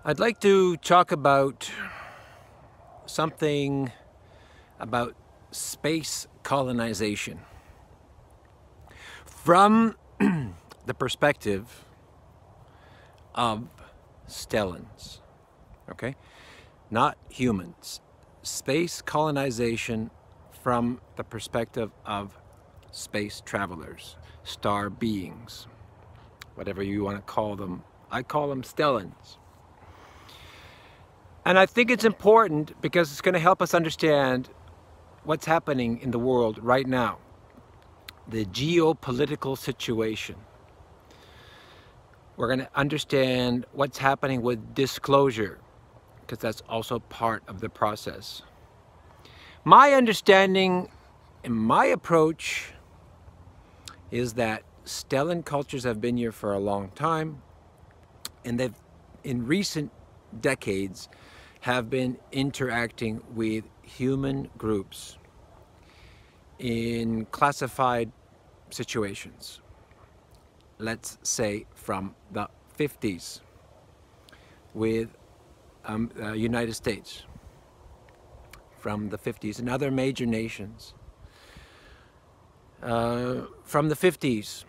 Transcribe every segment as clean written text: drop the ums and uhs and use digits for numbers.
I'd like to talk about something about space colonization from the perspective of stellans, okay? Not humans. Space colonization from the perspective of space travelers, star beings, whatever you want to call them. I call them stellans. And I think it's important because it's going to help us understand what's happening in the world right now, the geopolitical situation. We're going to understand what's happening with disclosure, because that's also part of the process. My understanding and my approach is that stellan cultures have been here for a long time, and they've, in recent decades, have been interacting with human groups in classified situations. Let's say from the 50s with United States, from the 50s and other major nations, from the 50s.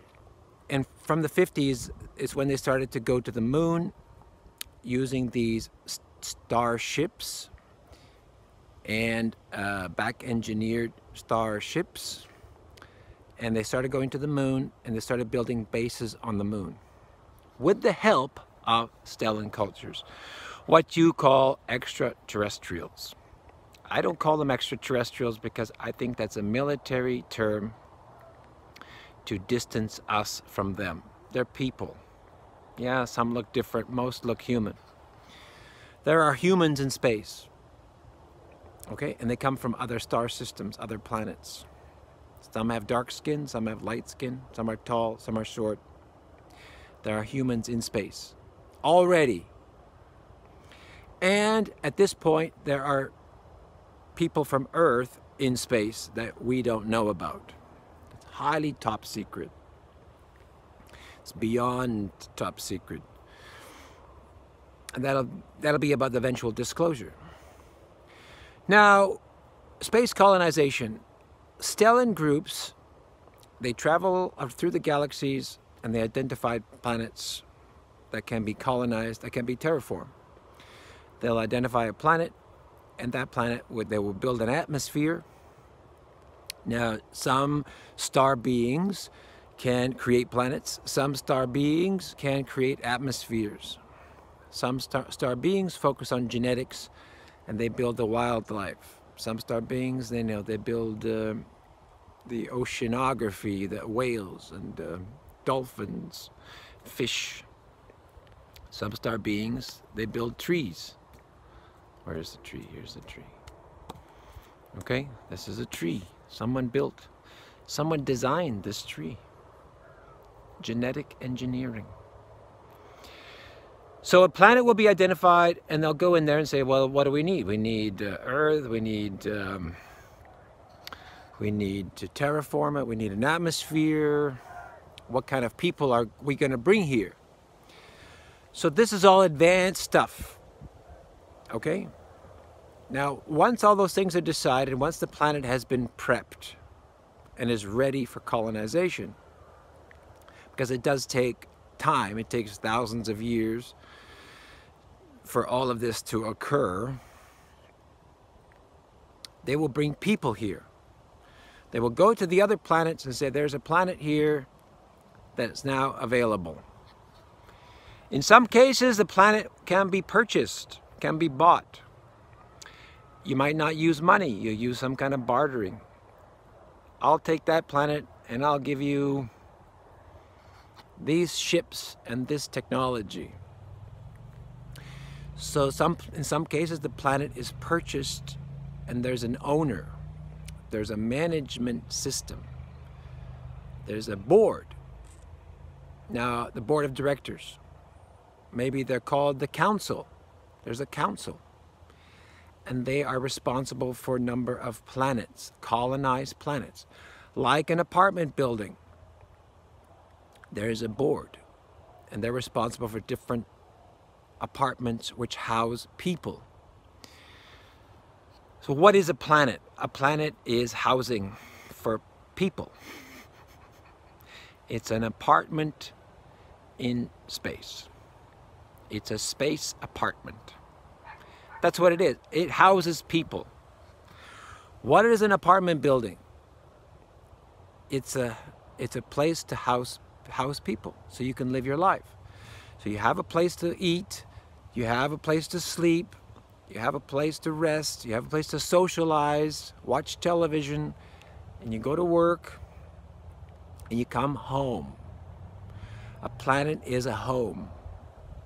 And from the 50s is when they started to go to the moon using these starships and back-engineered starships, and they started going to the moon and they started building bases on the moon with the help of stellan cultures, what you call extraterrestrials. I don't call them extraterrestrials because I think that's a military term to distance us from them. They're people. Yeah, some look different, most look human. There are humans in space, okay? And they come from other star systems, other planets. Some have dark skin, some have light skin, some are tall, some are short. There are humans in space already. And at this point, there are people from Earth in space that we don't know about. It's highly top secret. It's beyond top secret. And that'll be about the eventual disclosure. Now, space colonization. Stellan groups, they travel through the galaxies and they identify planets that can be colonized, that can be terraformed. They'll identify a planet, and that planet, they will build an atmosphere. Now, some star beings can create planets. Some star beings can create atmospheres. Some star beings focus on genetics and they build the wildlife. Some star beings, they build the oceanography, the whales and dolphins, fish. Some star beings, they build trees. Where's the tree? Here's the tree. Okay, this is a tree. Someone designed this tree. Genetic engineering. So a planet will be identified and they'll go in there and say, well, what do we need? We need Earth, we need to terraform it, we need an atmosphere. What kind of people are we going to bring here? So this is all advanced stuff, okay? Now, once all those things are decided, once the planet has been prepped and is ready for colonization, because it does take time, it takes thousands of years for all of this to occur, they will bring people here. They will go to the other planets and say, there's a planet here that's now available. In some cases, the planet can be purchased, can be bought. You might not use money, you use some kind of bartering. I'll take that planet and I'll give you these ships and this technology. So in some cases, the planet is purchased and there's an owner. There's a management system. There's a board. Now, the board of directors. Maybe they're called the council. There's a council. And they are responsible for a number of planets, colonized planets. Like an apartment building, there is a board, and they're responsible for different apartments which house people. So what is a planet? A planet is housing for people. It's an apartment in space. It's a space apartment. That's what it is. It houses people. What is an apartment building? It's a place to house people so you can live your life. So you have a place to eat, you have a place to sleep, you have a place to rest, you have a place to socialize, watch television, and you go to work, and you come home. A planet is a home,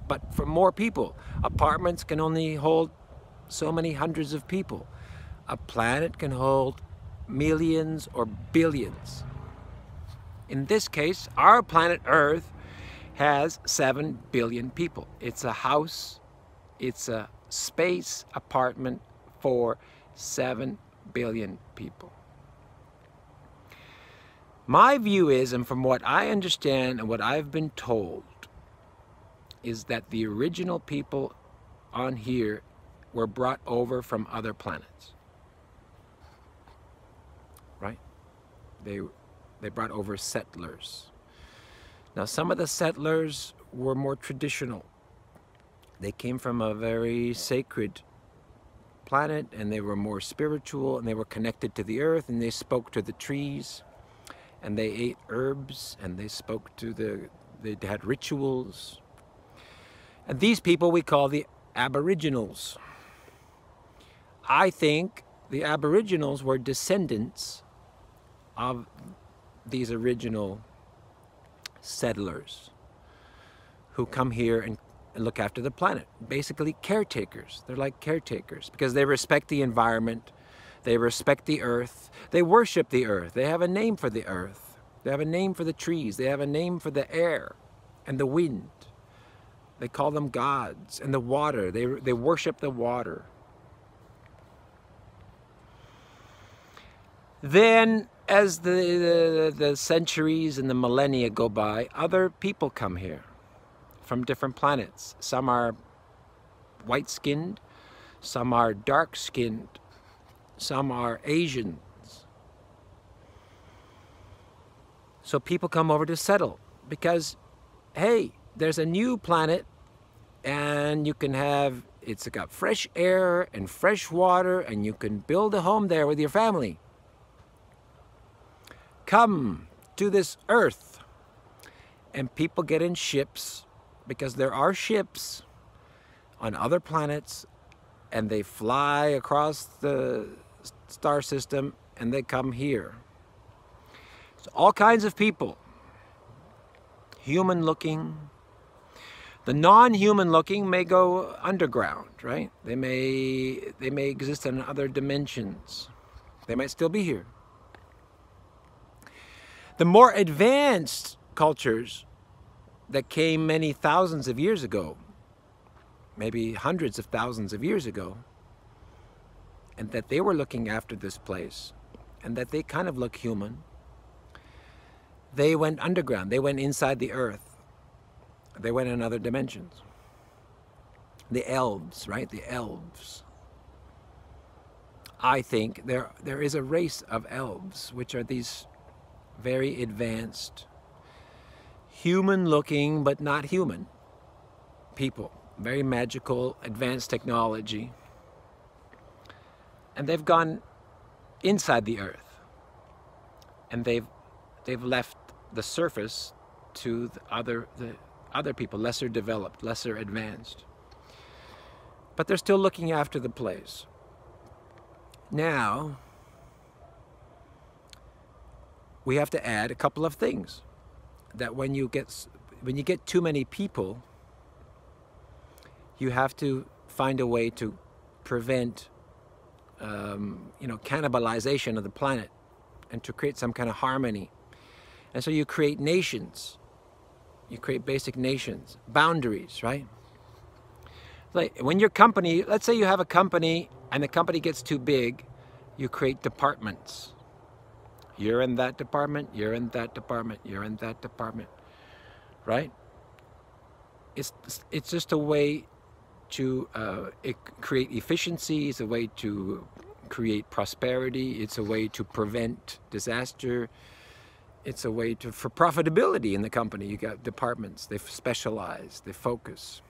but for more people. Apartments can only hold so many hundreds of people. A planet can hold millions or billions. In this case, our planet Earth has 7 billion people. It's a house, it's a space apartment for 7 billion people. My view is, and from what I understand and what I've been told, is that the original people on here were brought over from other planets. Right? They brought over settlers. Now, some of the settlers were more traditional. They came from a very sacred planet, and they were more spiritual, and they were connected to the earth, and they spoke to the trees, and they ate herbs, and they spoke to they had rituals. And these people we call the Aboriginals. I think the Aboriginals were descendants of these original settlers who come here and look after the planet. Basically caretakers. They're like caretakers because they respect the environment, they respect the earth, they worship the earth, they have a name for the earth, they have a name for the trees, they have a name for the air and the wind. They call them gods. And the water, they worship the water. Then as the centuries and the millennia go by, other people come here from different planets. Some are white-skinned, some are dark-skinned, some are Asians. So people come over to settle because, hey, there's a new planet and you can have, it's got fresh air and fresh water and you can build a home there with your family. Come to this earth. And people get in ships because there are ships on other planets and they fly across the star system and they come here. So all kinds of people, human looking. The non-human looking may go underground, right? They may exist in other dimensions. They might still be here. The more advanced cultures that came many thousands of years ago, maybe hundreds of thousands of years ago, and that they were looking after this place, and that they kind of look human, they went underground. They went inside the earth. They went in other dimensions. The elves, right? The elves. I think there is a race of elves, which are these very advanced, human-looking but not human people. Very magical, advanced technology. And they've gone inside the earth. And they've left the surface to the other people, lesser developed, lesser advanced. But they're still looking after the place. Now, we have to add a couple of things. That when you get too many people, you have to find a way to prevent cannibalization of the planet and to create some kind of harmony. And so you create nations. You create basic nations, boundaries, right? Like when your company, let's say you have a company and the company gets too big, you create departments. You're in that department, you're in that department, you're in that department, right? It's just a way to create efficiency, it's a way to create prosperity, it's a way to prevent disaster, it's a way for profitability in the company. You got departments, they specialize, they focus.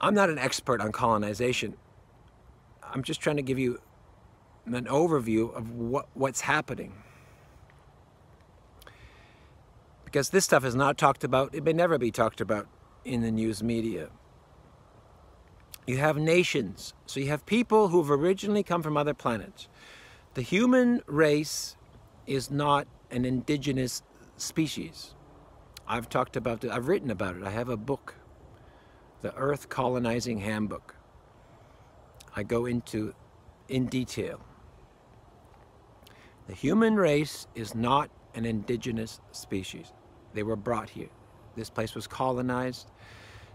I'm not an expert on colonization. I'm just trying to give you an overview of what's happening. Because this stuff is not talked about, it may never be talked about in the news media. You have nations, so you have people who've originally come from other planets. The human race is not an indigenous species. I've talked about it, I've written about it. I have a book, the Earth-Colonizing Handbook. I go into in detail. The human race is not an indigenous species. They were brought here. This place was colonized.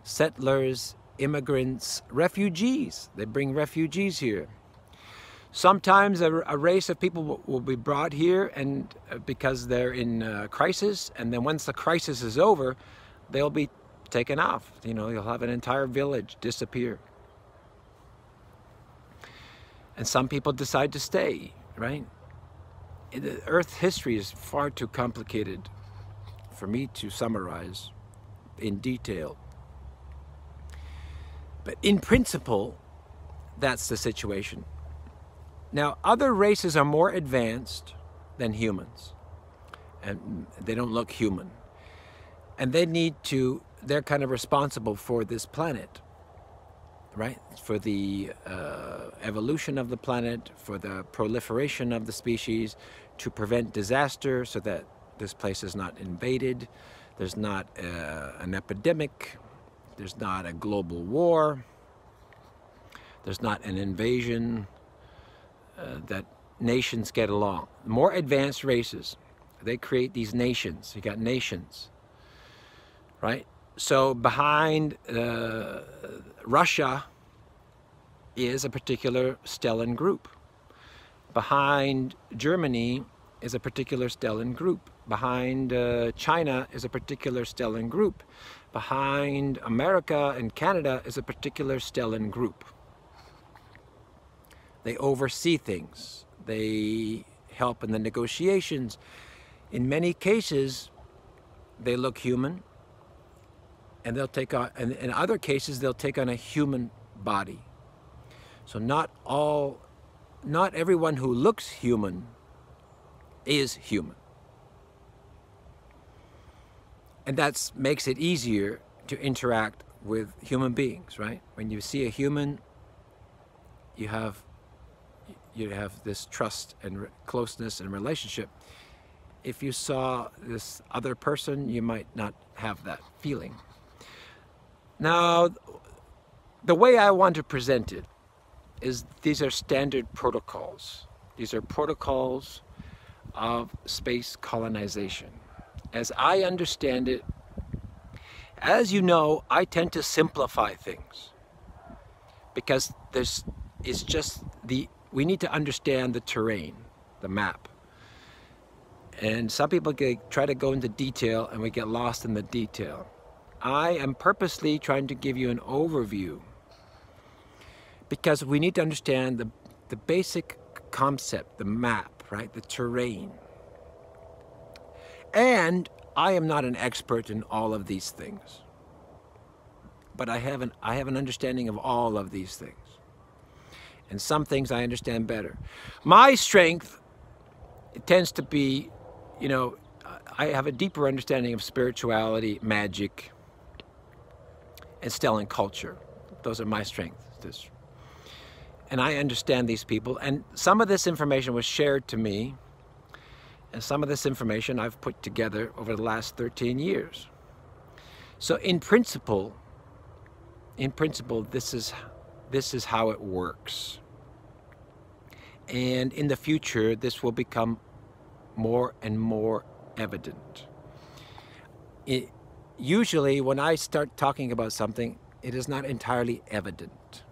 Settlers, immigrants, refugees. They bring refugees here. Sometimes a race of people will be brought here and because they're in crisis, and then once the crisis is over, they'll be taken off. You know, you'll have an entire village disappear. And some people decide to stay, right? Earth history is far too complicated for me to summarize in detail. But in principle, that's the situation. Now, other races are more advanced than humans, and they don't look human. And they're kind of responsible for this planet, right? For the evolution of the planet, for the proliferation of the species, to prevent disaster so that this place is not invaded, there's not an epidemic, there's not a global war, there's not an invasion, that nations get along. More advanced races, they create these nations. You got nations, right? So behind Russia is a particular stellar group. Behind Germany is a particular stellar group. Behind China is a particular stellar group. Behind America and Canada is a particular stellar group. They oversee things. They help in the negotiations. In many cases, they look human, and they'll take on, and in other cases, they'll take on a human body. So not everyone who looks human is human. And that makes it easier to interact with human beings, right? When you see a human, you have this trust and closeness and relationship. If you saw this other person, you might not have that feeling. Now, the way I want to present it is these are standard protocols. These are protocols of space colonization. As I understand it, as you know, I tend to simplify things because we need to understand the terrain, the map. And some people try to go into detail and we get lost in the detail. I am purposely trying to give you an overview because we need to understand the basic concept, the map, right? The terrain. And I am not an expert in all of these things, but I have an understanding of all of these things. And some things I understand better. My strength, it tends to be, you know, I have a deeper understanding of spirituality, magic, and stellar culture. Those are my strengths. And I understand these people. And some of this information was shared to me. And some of this information I've put together over the last 13 years. So in principle, this is how it works. And in the future, this will become more and more evident. Usually, when I start talking about something, it is not entirely evident.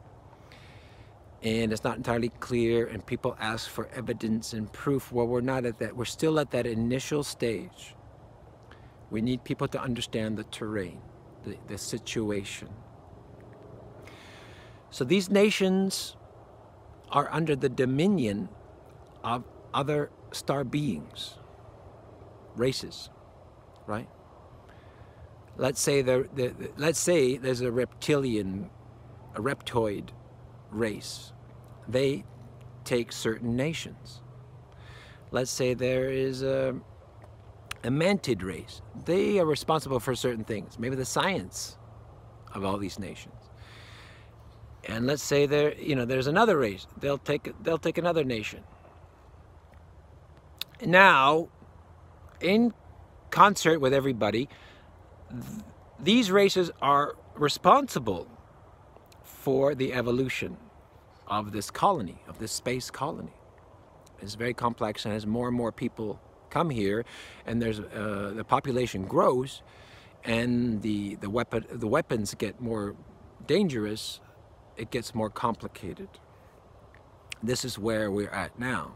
And it's not entirely clear, and people ask for evidence and proof. Well, we're not at that. We're still at that initial stage. We need people to understand the terrain, the situation. So these nations are under the dominion of other star beings, races, right? Let's say there's a reptoid race. They take certain nations. Let's say there is a mantid race. They are responsible for certain things, maybe the science of all these nations. And let's say there's another race. They'll take another nation. Now, in concert with everybody, these races are responsible for the evolution of this colony, of this space colony. It's very complex, and as more and more people come here, and the population grows, and the weapons get more dangerous, it gets more complicated. This is where we're at now.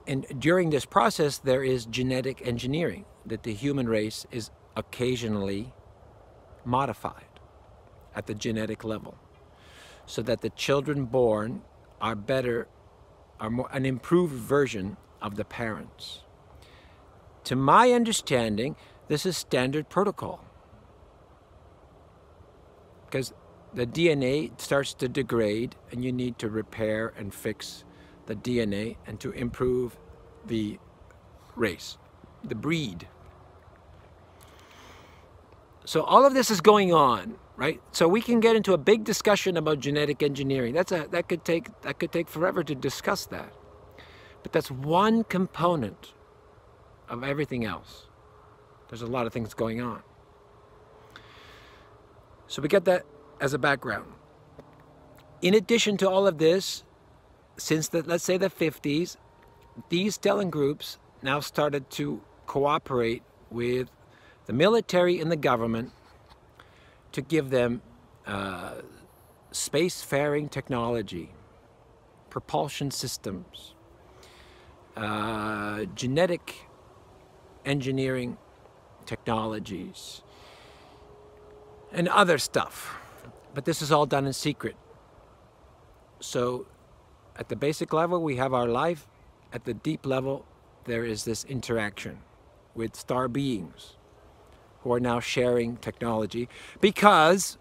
And during this process, there is genetic engineering, that the human race is occasionally modified at the genetic level, so that the children born are an improved version of the parents. To my understanding, this is standard protocol, because the DNA starts to degrade, and you need to repair and fix the DNA and to improve the race, the breed. So all of this is going on, right? So we can get into a big discussion about genetic engineering. That could take forever to discuss that. But that's one component of everything else. There's a lot of things going on. So we get that as a background. In addition to all of this, since let's say the 50s, these Stellan groups now started to cooperate with the military and the government to give them spacefaring technology, propulsion systems, genetic engineering technologies, and other stuff. But this is all done in secret. So at the basic level, we have our life. At the deep level, there is this interaction with star beings who are now sharing technology, because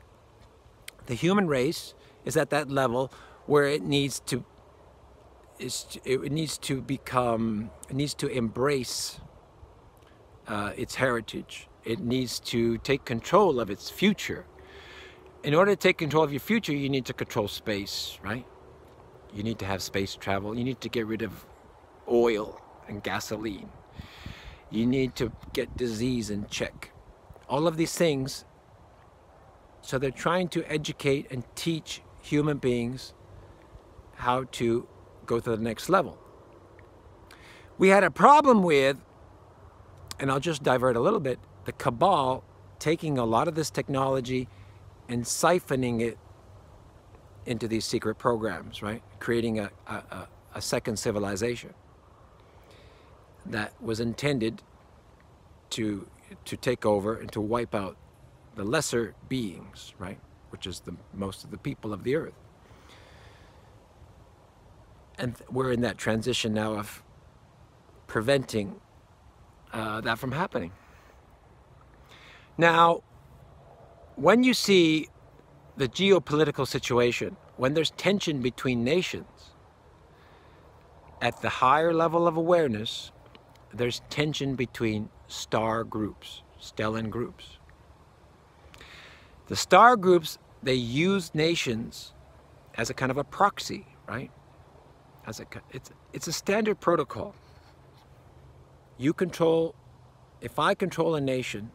the human race is at that level where it needs to embrace its heritage. It needs to take control of its future. In order to take control of your future, you need to control space, right? You need to have space travel. You need to get rid of oil and gasoline. You need to get disease in check. All of these things. So they're trying to educate and teach human beings how to go to the next level. We had a problem with, and I'll just divert a little bit, the cabal taking a lot of this technology and siphoning it into these secret programs, right? Creating a second civilization that was intended to take over and to wipe out the lesser beings, right? Which is most of the people of the earth. And we're in that transition now of preventing that from happening. Now, when you see the geopolitical situation, when there's tension between nations, at the higher level of awareness, there's tension between star groups, Stellan groups. The star groups, they use nations as a kind of a proxy, right? It's a standard protocol. If I control a nation,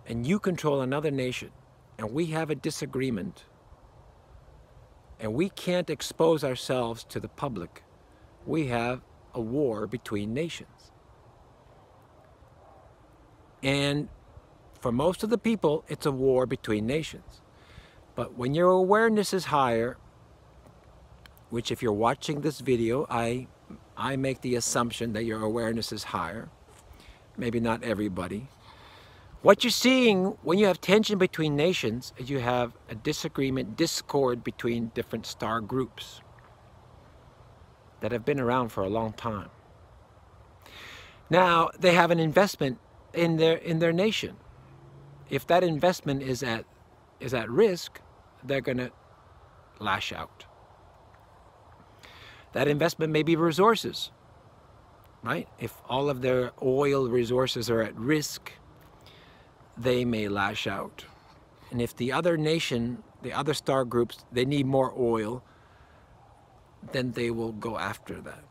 and you control another nation, and we have a disagreement, and we can't expose ourselves to the public, we have a war between nations. And for most of the people, it's a war between nations. But when your awareness is higher, which if you're watching this video, I make the assumption that your awareness is higher, maybe not everybody. What you're seeing when you have tension between nations is you have a disagreement, discord between different star groups that have been around for a long time. Now, they have an investment in their nation. If that investment is at risk, they're going to lash out. That investment may be resources, right? If all of their oil resources are at risk, they may lash out. And if the other nation, the other star groups, they need more oil, then they will go after that.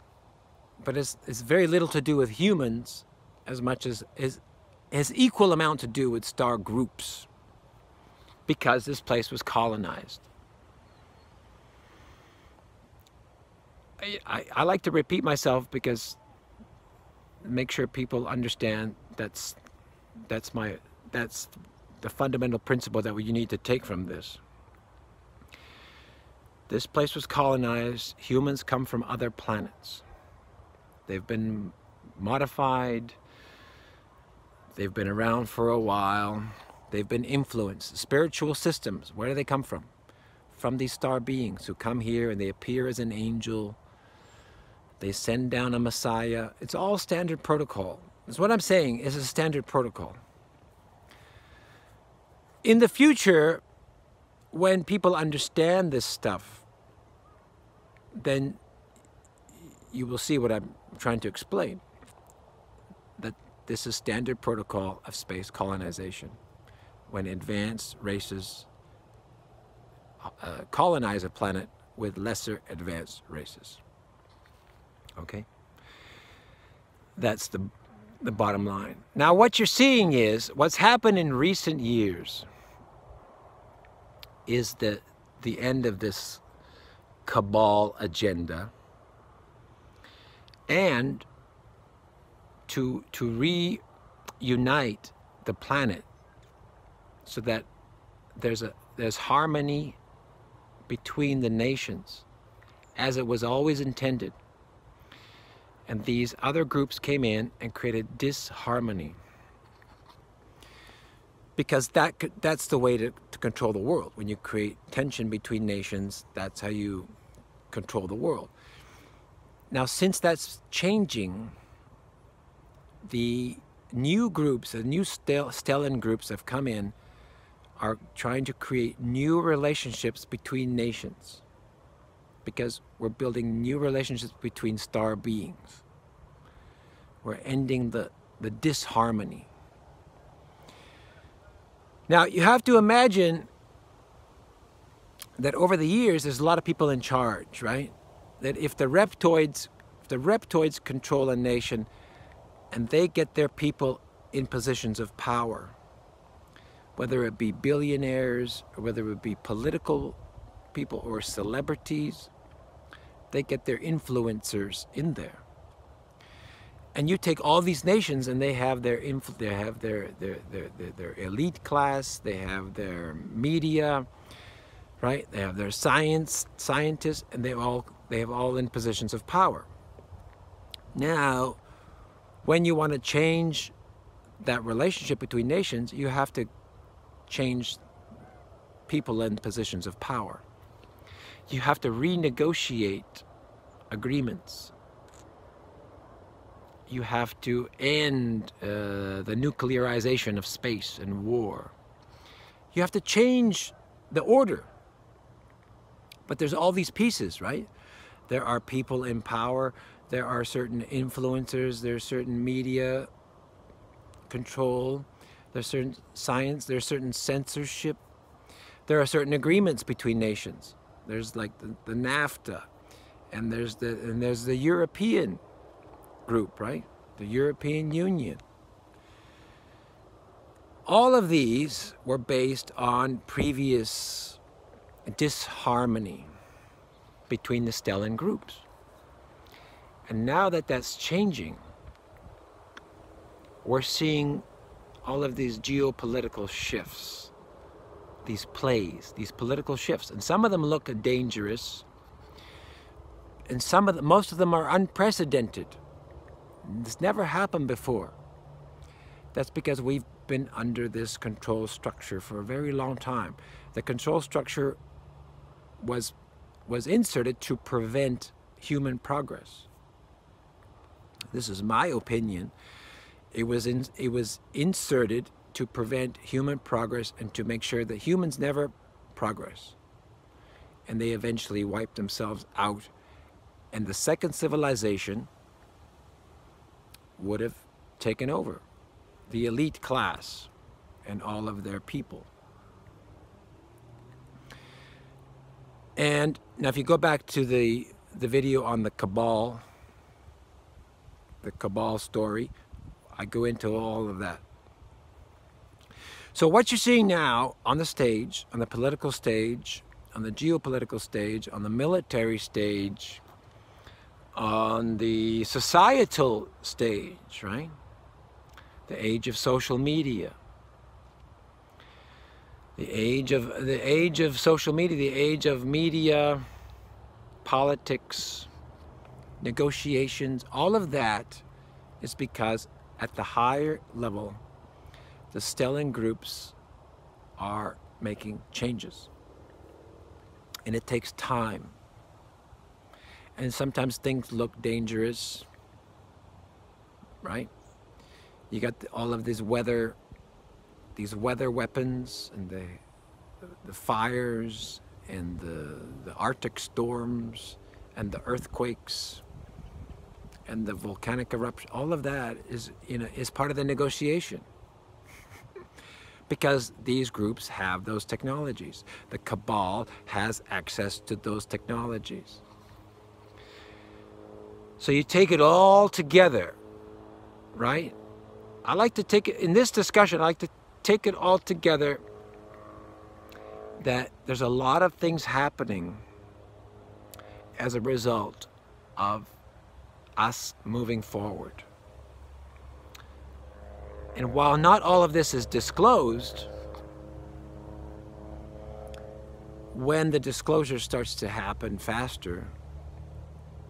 But it's very little to do with humans as much as has equal amount to do with star groups, because this place was colonized. I like to repeat myself because make sure people understand that's the fundamental principle that you need to take from this. This place was colonized. Humans come from other planets. They've been modified. They've been around for a while. They've been influenced. Spiritual systems, where do they come from? From these star beings who come here and they appear as an angel. They send down a Messiah. It's all standard protocol. That's what I'm saying, is a standard protocol. In the future, when people understand this stuff, then you will see what I'm trying to explain. That this is standard protocol of space colonization. When advanced races colonize a planet with lesser advanced races. Okay? That's the bottom line. Now what you're seeing is, what's happened in recent years is the end of this cabal agenda, and to reunite the planet so that there's harmony between the nations as it was always intended. And these other groups came in and created disharmony, because that's the way to control the world. When you create tension between nations, that's how you control the world. Now, since that's changing, the new groups, the new stellar groups have come in, are trying to create new relationships between nations, because we're building new relationships between star beings. We're ending the disharmony. Now, you have to imagine that over the years, there's a lot of people in charge, right? That if the reptoids control a nation and they get their people in positions of power, whether it be billionaires or whether it be political people or celebrities, they get their influencers in there. And you take all these nations and they have their elite class, they have their media, right? They have their scientists, and they have all in positions of power. Now, when you want to change that relationship between nations, you have to change people in positions of power. You have to renegotiate agreements. You have to end the nuclearization of space and war. You have to change the order. But there's all these pieces, right? There are people in power, there are certain influencers, there's certain media control, there's certain science, there's certain censorship. There are certain agreements between nations. There's like the NAFTA, and there's the European group, right? The European Union. All of these were based on previous disharmony between the stellar groups. And now that that's changing, we're seeing all of these geopolitical shifts, these plays, these political shifts. And some of them look dangerous, and most of them are unprecedented. This never happened before. That's because we've been under this control structure for a very long time. The control structure was inserted to prevent human progress. This is my opinion. It was inserted to prevent human progress and to make sure that humans never progress. And they eventually wiped themselves out. And the second civilization would have taken over. The elite class and all of their people. And now if you go back to the video on the cabal story, I go into all of that. So what you're seeing now on the stage, on the political stage, on the geopolitical stage, on the military stage, on the societal stage, right? The age of social media. The age of social media, the age of media, politics, negotiations, all of that is because at the higher level, the stellar groups are making changes. And it takes time. And sometimes things look dangerous, right? You got all of these weather weapons and the fires and the Arctic storms and the earthquakes and the volcanic eruption. All of that is part of the negotiation. Because these groups have those technologies. The cabal has access to those technologies. So you take it all together, right? I like to take it, in this discussion, I like to take it all together that there's a lot of things happening as a result of us moving forward. And while not all of this is disclosed, when the disclosure starts to happen faster,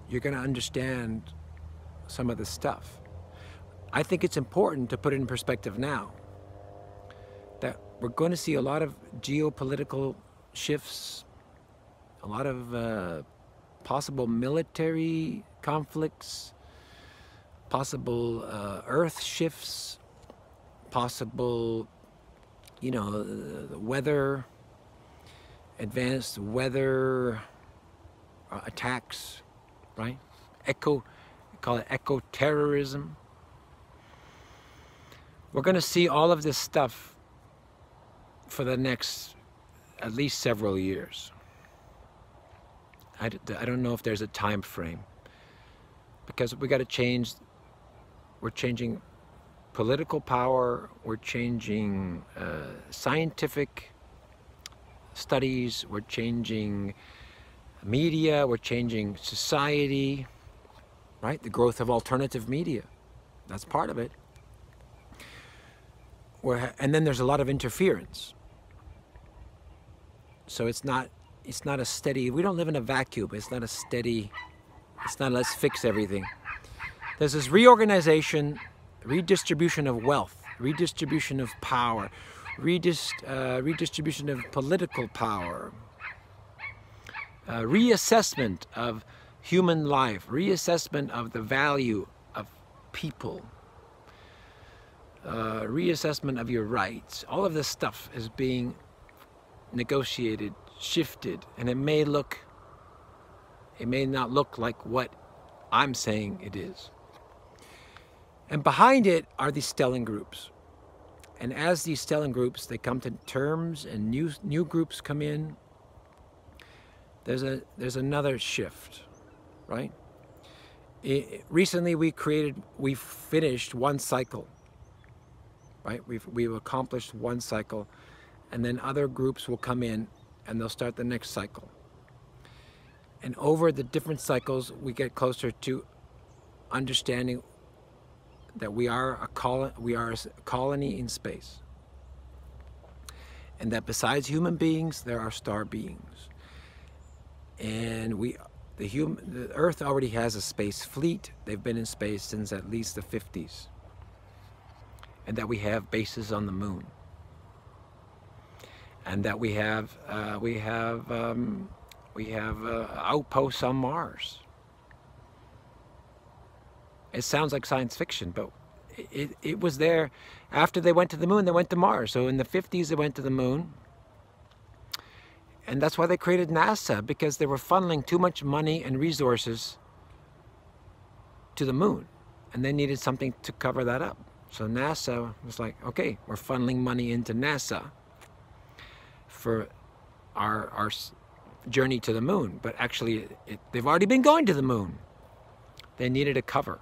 you're going to understand some of the stuff. I think it's important to put it in perspective now that we're going to see a lot of geopolitical shifts, a lot of possible military conflicts, possible earth shifts, possible, weather, advanced weather attacks, right? Call it eco-terrorism. We're going to see all of this stuff for the next at least several years. I don't know if there's a time frame, because we got to change. We're changing political power, we're changing scientific studies, we're changing media, we're changing society, right? The growth of alternative media, that's part of it. And then there's a lot of interference. So it's not a steady, we don't live in a vacuum, it's not a steady, it's not let's fix everything. There's this reorganization, redistribution of wealth, redistribution of power, redistribution of political power, reassessment of human life, reassessment of the value of people, reassessment of your rights. All of this stuff is being negotiated, shifted, and it may not look like what I'm saying it is. And behind it are these stellar groups. And as these stellar groups, they come to terms and new groups come in, there's another shift, right? Recently we finished one cycle, right? We've accomplished one cycle, and then other groups will come in and they'll start the next cycle. And over the different cycles, we get closer to understanding that we are a colony in space, and that besides human beings, there are star beings. And the Earth already has a space fleet. They've been in space since at least the 50s. and that we have bases on the moon, and that we have outposts on Mars. It sounds like science fiction, but it was there. After they went to the moon, they went to Mars. So in the 50s, they went to the moon. And that's why they created NASA, because they were funneling too much money and resources to the moon. And they needed something to cover that up. So NASA was like, okay, we're funneling money into NASA for our journey to the moon. But actually, they've already been going to the moon. They needed a cover,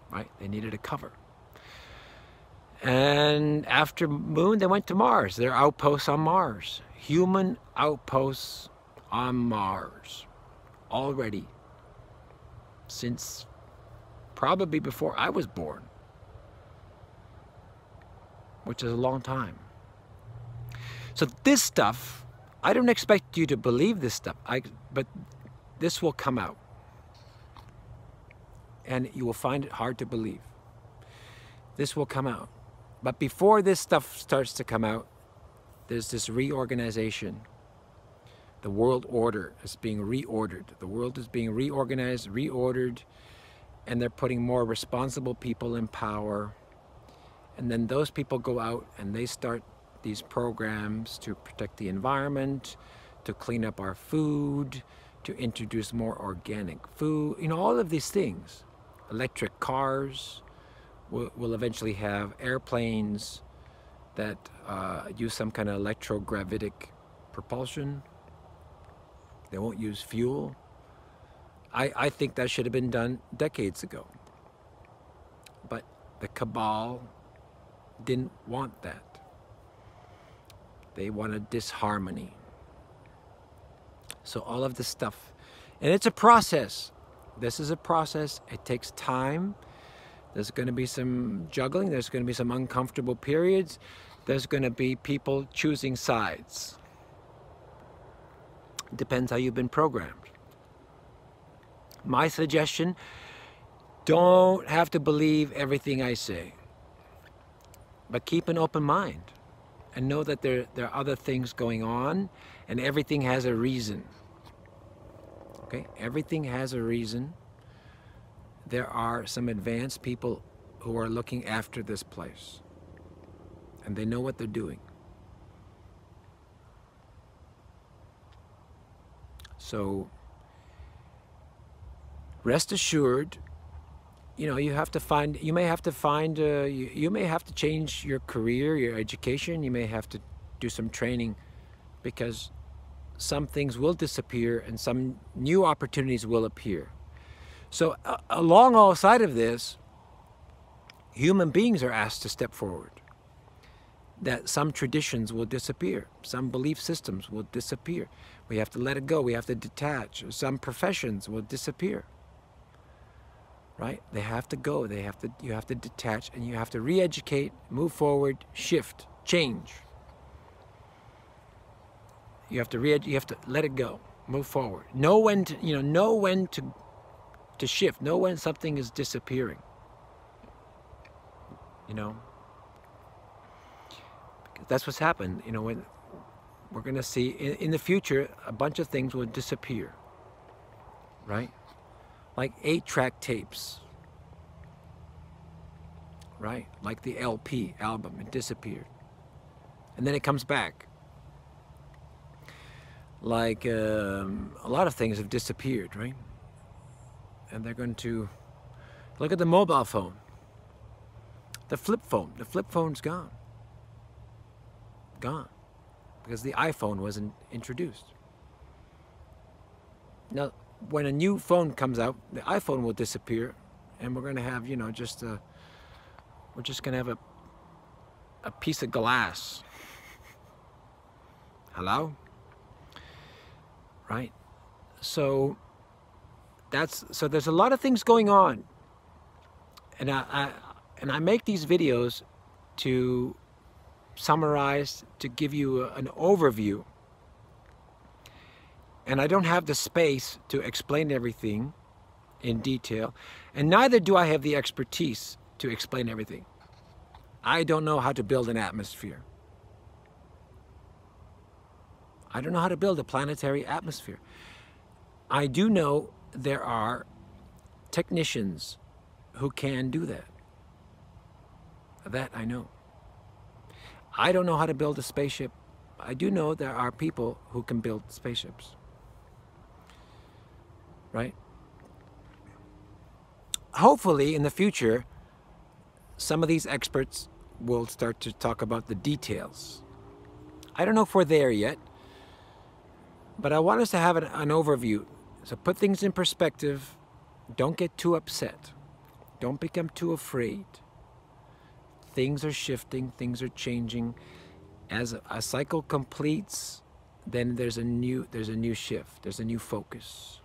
right? They needed a cover. And after moon, they went to Mars. There are outposts on Mars. Human outposts on Mars. Already. Since probably before I was born. Which is a long time. So this stuff, I don't expect you to believe this stuff, but this will come out. And you will find it hard to believe. This will come out. But before this stuff starts to come out, there's this reorganization. The world order is being reordered. The world is being reorganized, reordered, and they're putting more responsible people in power. And then those people go out and they start these programs to protect the environment, to clean up our food, to introduce more organic food, you know, all of these things. Electric cars. We'll eventually have airplanes that use some kind of electrogravitic propulsion. They won't use fuel. I think that should have been done decades ago. But the cabal didn't want that. They wanted disharmony. So all of this stuff, and it's a process. This is a process. It takes time. There's going to be some juggling. There's going to be some uncomfortable periods. There's going to be people choosing sides. It depends how you've been programmed. My suggestion, don't have to believe everything I say. But keep an open mind. And know that there are other things going on. And everything has a reason. Okay? Everything has a reason. There are some advanced people who are looking after this place. And they know what they're doing. So, rest assured, you know, you may have to change your career, your education, you may have to do some training, because some things will disappear and some new opportunities will appear. So along all sides of this, human beings are asked to step forward. That some traditions will disappear. Some belief systems will disappear. We have to let it go. We have to detach. Some professions will disappear. Right? They have to go. You have to detach, and you have to re-educate, move forward, shift, change. You have to let it go, move forward. Know when to shift. Know when something is disappearing. You know, because that's what's happened. You know, when we're going to see in the future, a bunch of things will disappear. Right? Like 8-track tapes. Right? Like the LP album, it disappeared. And then it comes back. Like a lot of things have disappeared, right? And they're going to look at the mobile phone, the flip phone. The flip phone's gone. Gone. Because the iPhone wasn't introduced. Now, when a new phone comes out, the iPhone will disappear, and we're going to have, you know, we're just going to have a piece of glass. Hello? Right? So there's a lot of things going on, and I make these videos to summarize, to give you an overview, and I don't have the space to explain everything in detail, and neither do I have the expertise to explain everything. I don't know how to build an atmosphere. I don't know how to build a planetary atmosphere. I do know there are technicians who can do that. That I know. I don't know how to build a spaceship. I do know there are people who can build spaceships. Right? Hopefully, in the future, some of these experts will start to talk about the details. I don't know if we're there yet, but I want us to have an overview. So put things in perspective. Don't get too upset. Don't become too afraid. Things are shifting, things are changing. As a cycle completes, then there's a new shift, there's a new focus,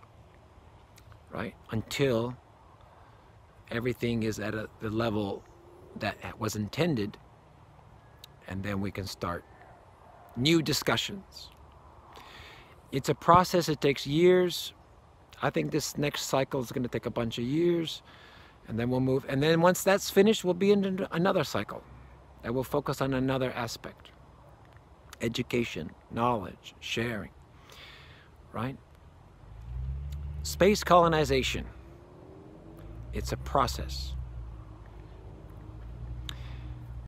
right? Until everything is at the level that was intended, and then we can start new discussions. It's a process, it takes years. I think this next cycle is going to take a bunch of years, and then we'll move. And then once that's finished, we'll be into another cycle that will focus on another aspect. Education, knowledge, sharing, right? Space colonization. It's a process.